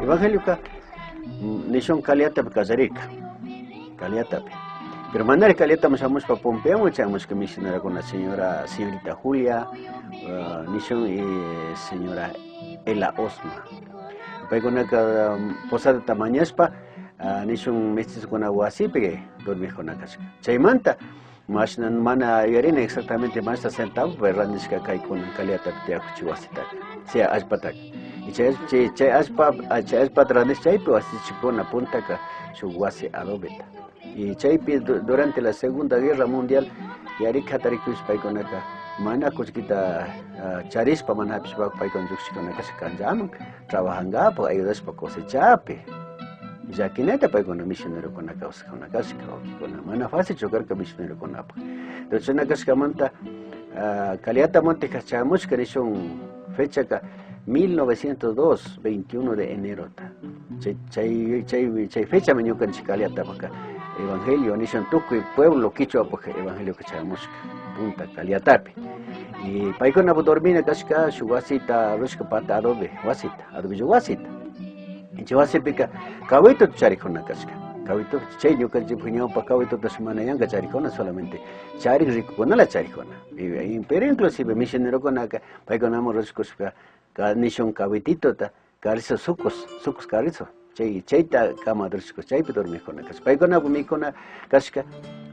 Evangelio ka nishon kaliata kasarika kaliata pero mandar kaliata masamos pa Pompeo muchamos que misionera con la señorita Julia nishon y señora Ela Osma pa con la posada tamañaspa nishon mestis con aguasipe dormir con acá chaymanta mas mana yarina exactamente más centavo pero randisca kai con kaliata te acuchiwasita sea aspatak y chay aspa randis chay pues así chipona punta ka su guase adobeta y chay durante la Segunda Guerra Mundial yari kataricus pai con acá mana kuchkita charispa mana pai con juxicona ka kanjam trabajanga pues ayudas pa cosechape ya que neta pai con misionero con acá con mana fácil chocar con misionero con apa entonces na kaskamanta kaliata monte kachamos que son fecha ka 1902 21 de enero chay fecha me ñucan chikaliata acá evangelio ni son tuco pueblo quichua porque evangelio kachamos punta kaliatape y pai con abu dormina kaska su wasita ruska pata adobe wasita Inchawasi pika kawito charikona kaska kawito chay ñuka jipuño pa kawito ta semana yanga charikona solamente chari rikona la charikona pero inclusive misionero con pai con amor ruskuska ka nishon kawitito ta kariso sukus kariso chayta kama rusku chay dormi con kaska pai con abu mikona kaska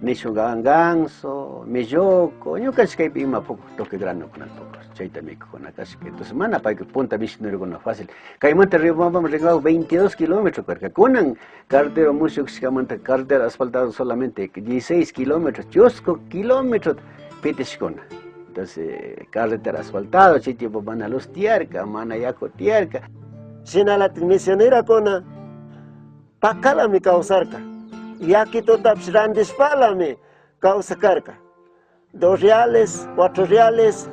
nishon ganganso mejoko ñuka kaska ima poco toque grano con poco chayta miko con kaska entonces mana pai que punta misionero con fácil caimanta vamos regado 22 kilómetros porque con carretera mucho que carretera asfaltada solamente 16 kilómetros 8 kilómetros petishkona entonces carretera asfaltada chitio van a los tierca mana yaco tierca sinala misionera con pakala mi causarca y aquí toda grandes palame causa carca 2 reales 4 reales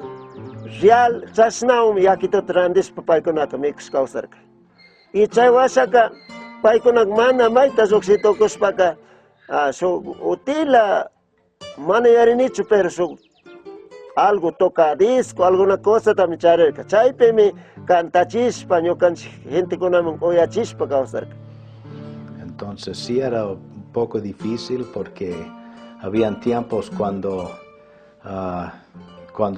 real chasnaum y aquí toda grandes papai con acá mix causarca y chaywasaka pai con mana maita zoxito cospaka so utila mana yarinichu pero so algo toca disco alguna cosa también charelka chaype mi canta chispa ñukan gente con oya chispa causarca. Entonces sí era un poco difícil porque habían tiempos cuando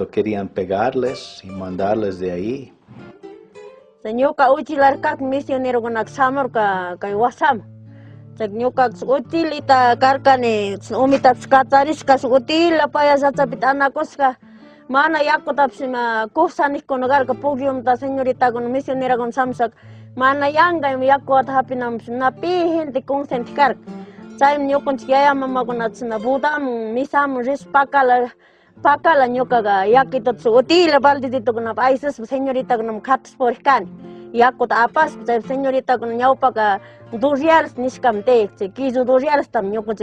querían pegarles y mandarles de ahí. Señor ka uchilar kak misionero con aksamor ka wasam. Señor ka utilita karkane umita skataris ka util paya sapitana koska mana yako tapsima kusanik con hogar ka pugium ta señorita con misionera con samsak mana yanga yako atapinam napi gente consenticar. Chay ñukan chaya mama con atsna budam misam ris pakala ñukaga yakito utila baldito con países señorita con katos por can yako tapas señorita con ñaupa ka 2 reales nishkamte kizo 2 reales tam ñukan